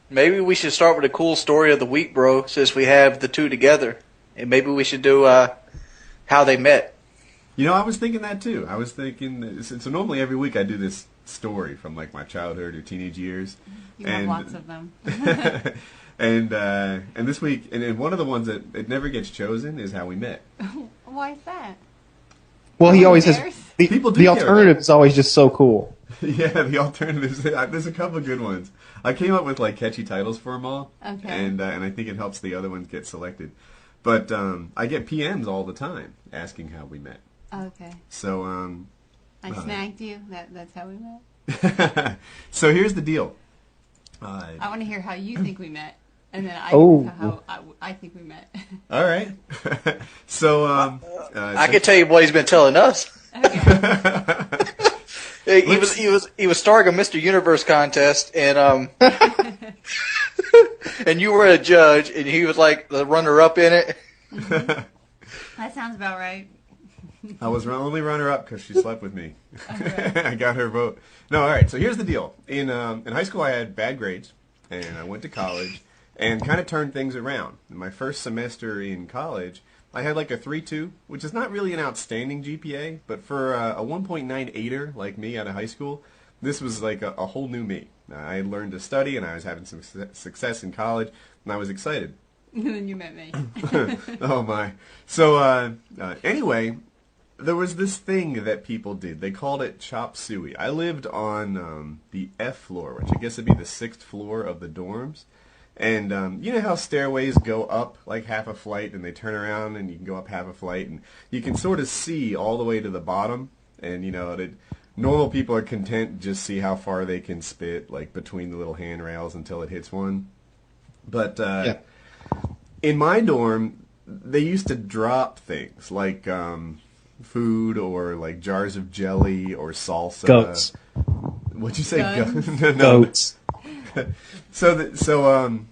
Maybe we should start with a cool story of the week, bro, since we have the two together. And maybe we should do how they met. You know, I was thinking that too. I was thinking, so normally every week I do this story from like my childhood or teenage years. You have lots of them. and this week, and one of the ones that it never gets chosen is how we met. Why is that? Well, he always has. The alternative is always just so cool. Yeah, the alternatives. There's a couple of good ones. I came up with like catchy titles for them all. Okay. And I think it helps the other ones get selected. But I get PMs all the time asking how we met. Okay. So I snagged you. That's how we met. So here's the deal. I want to hear how you think we met, and then how I think we met. All right. So I can tell you what he's been telling us. Okay. he was starring a Mr. Universe contest, and and you were a judge, and he was like the runner-up in it. That sounds about right. I was only runner-up because she slept with me. Okay. I got her vote. No, all right. So here's the deal. In high school, I had bad grades, and I went to college, and kind of turned things around. In my first semester in college, I had like a 3.2, which is not really an outstanding GPA, but for a 1.98er like me out of high school, this was like a whole new me. I had learned to study, and I was having some success in college, and I was excited. And then you met me. Oh, my. So anyway, there was this thing that people did. They called it chop suey. I lived on the F floor, which I guess would be the 6th floor of the dorms. And you know how stairways go up like half a flight and they turn around and you can go up half a flight and you can sort of see all the way to the bottom. And, you know, normal people are content to just see how far they can spit like between the little handrails until it hits one. But in my dorm, they used to drop things like food or like jars of jelly or salsa. Goats. What'd you say? No. Goats. So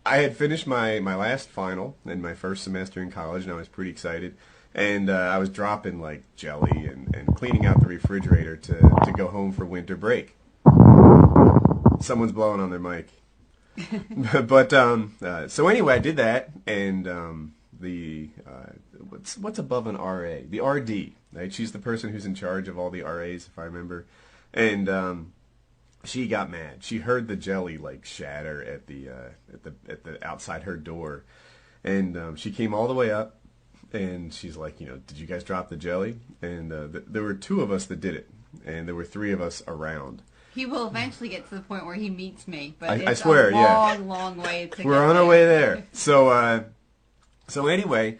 I had finished my last final in my first semester in college, and I was pretty excited. And I was dropping like jelly and cleaning out the refrigerator to go home for winter break. Someone's blowing on their mic. But so anyway, I did that, and what's above an RA? The RD, right? She's the person who's in charge of all the RAs, if I remember. And she got mad. She heard the jelly like shatter at the outside her door, and she came all the way up, and she's like, you know, did you guys drop the jelly? And there were 2 of us that did it, and there were 3 of us around. He will eventually get to the point where he meets me, but I it's swear, a long, long way to We're get on our there. way there. So anyway,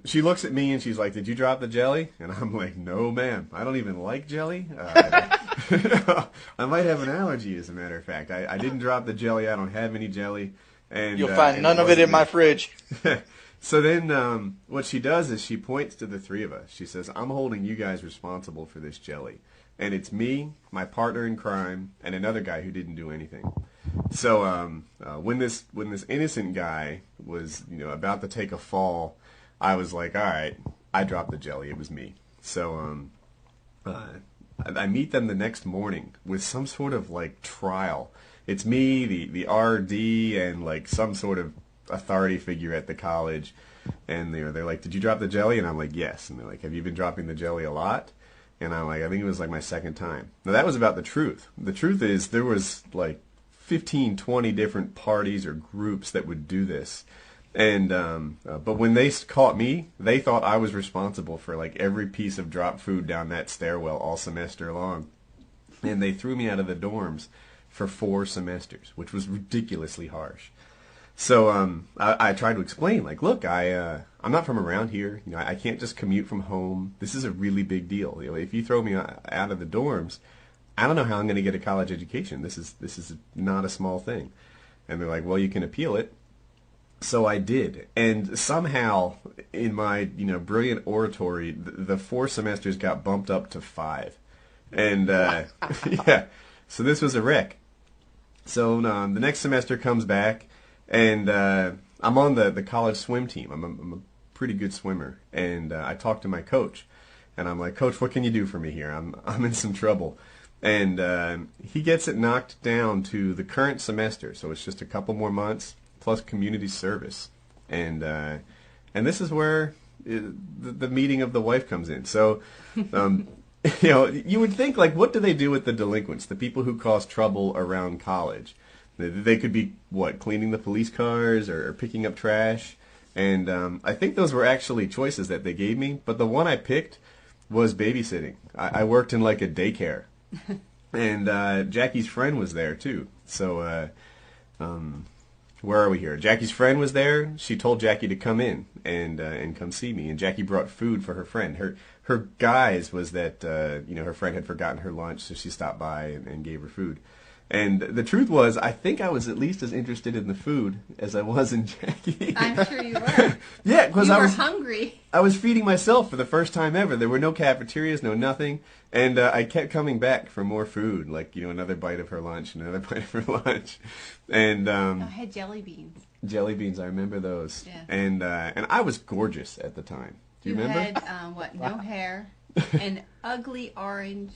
she looks at me and she's like, "Did you drop the jelly?" And I'm like, "No, ma'am. I don't even like jelly. I might have an allergy, as a matter of fact. I didn't drop the jelly. I don't have any jelly." And you'll find none of it in my fridge. So then what she does is she points to the 3 of us. She says, "I'm holding you guys responsible for this jelly. And it's me, my partner in crime, and another guy who didn't do anything." So when this innocent guy was, you know, about to take a fall, I was like, all right, I dropped the jelly. It was me. So I meet them the next morning with some sort of like trial. It's me, the RD, and like some sort of authority figure at the college. And they're like, "Did you drop the jelly?" And I'm like, "Yes." And they're like, "Have you been dropping the jelly a lot?" And I'm like, I think it was like my 2nd time. Now that was about the truth. The truth is there was like 15, 20 different parties or groups that would do this. And but when they caught me, they thought I was responsible for like every piece of dropped food down that stairwell all semester long. And they threw me out of the dorms for 4 semesters, which was ridiculously harsh. So I tried to explain, like, look, I'm not from around here. You know, I can't just commute from home. This is a really big deal. You know, if you throw me out of the dorms, I don't know how I'm going to get a college education. This is not a small thing. And they're like, well, you can appeal it. So I did, and somehow in my brilliant oratory, the 4 semesters got bumped up to 5, and yeah. So this was a wreck. So the next semester comes back. And I'm on the college swim team. I'm a pretty good swimmer. And I talked to my coach. And I'm like, "Coach, what can you do for me here? I'm in some trouble." And he gets it knocked down to the current semester, so it's just a couple more months plus community service. And this is where the meeting of the wife comes in. So, you would think, like, what do they do with the delinquents, the people who cause trouble around college? They could be, cleaning the police cars or picking up trash. And I think those were actually choices that they gave me. But the one I picked was babysitting. I worked in, like, a daycare. And Jackie's friend was there, too. So, where are we here? Jackie's friend was there. She told Jackie to come in and come see me. And Jackie brought food for her friend. Her guise was that, her friend had forgotten her lunch, so she stopped by and gave her food. And the truth was, I think I was at least as interested in the food as I was in Jackie. I'm sure you were. Yeah, because I was hungry. I was feeding myself for the first time ever. There were no cafeterias, no nothing. And I kept coming back for more food, like, another bite of her lunch, another bite of her lunch. And I had jelly beans. Jelly beans, I remember those. Yeah. And I was gorgeous at the time. Do you remember? Had, no hair, and ugly orange,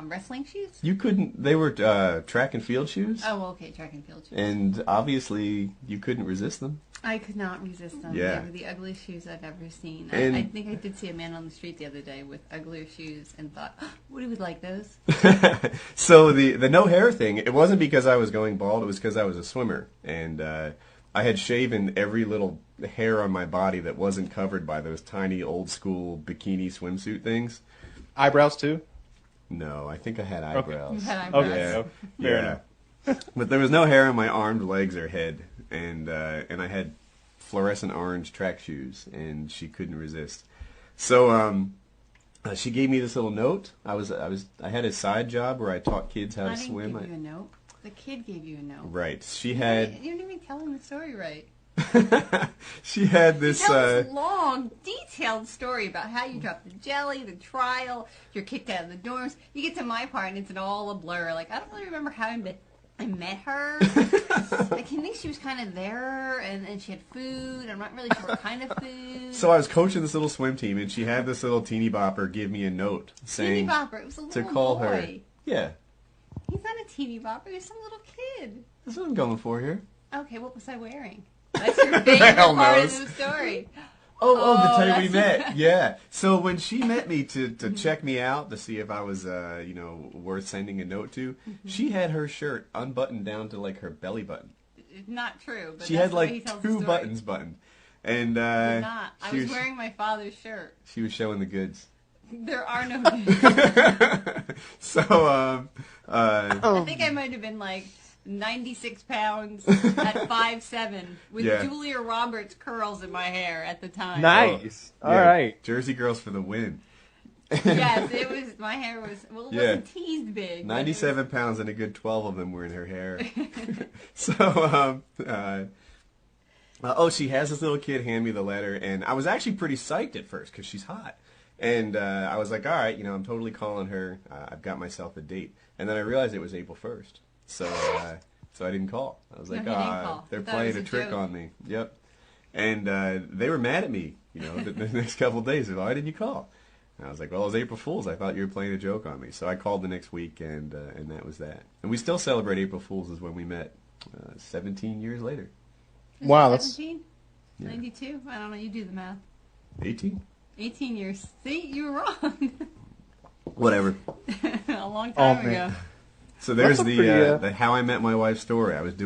wrestling shoes? You couldn't, they were track and field shoes. Oh, okay, track and field shoes. And obviously, you couldn't resist them. I could not resist them. Yeah. They were the ugliest shoes I've ever seen. And I think I did see a man on the street the other day with uglier shoes and thought, Woody would like those. So the no hair thing, it wasn't because I was going bald, it was because I was a swimmer. And I had shaven every little hair on my body that wasn't covered by those tiny old school bikini swimsuit things. Eyebrows too? No, I think I had eyebrows. You had eyebrows. Yeah. Fair enough. But there was no hair on my arms, legs, or head. And I had fluorescent orange track shoes, and she couldn't resist. So she gave me this little note. I had a side job where I taught kids how to swim. I didn't give you a note. The kid gave you a note. Right. She had. You didn't even tell him the story right. She had this. You tell this long, detailed story about how you dropped the jelly, the trial, you're kicked out of the dorms. You get to my part, and it's all a blur. Like, I don't really remember how I met her. I can think she was kind of there, and she had food. I'm not really sure what kind of food. So I was coaching this little swim team, and she had this little teeny bopper give me a note saying teeny bopper. It was a little to call boy. her. Yeah. He's not a teeny bopper. He's some little kid. That's what I'm going for here. Okay, what was I wearing? That's your favorite part of the story. Oh, the time we met. Yeah. So when she met me to check me out to see if I was, worth sending a note to, she had her shirt unbuttoned down to, like, her belly button. Not true. But she had, like, 2 buttons buttoned. And, I was wearing my father's shirt. She was showing the goods. There are no goods. So, I think I might have been, like, 96 pounds at 5'7" with Julia Roberts curls in my hair at the time. Nice. Oh, all right. Jersey girls for the win. Yes, it was. My hair was. Well, it wasn't teased big. 97 pounds and a good 12 of them were in her hair. So, she has this little kid hand me the letter, and I was actually pretty psyched at first because she's hot. And I was like, all right, I'm totally calling her. I've got myself a date. And then I realized it was April 1st. So I didn't call. I was like, they're playing a trick on me. Yep. And they were mad at me, the next couple of days. Why didn't you call? And I was like, well, it was April Fool's. I thought you were playing a joke on me. So I called the next week, and that was that. And we still celebrate April Fool's as when we met 17 years later. Wow, that's 17? 92? I don't know. You do the math. 18? 18 years. See, you were wrong. Whatever. A long time ago. So there's That's a the pretty, How I Met My Wife story. I was doing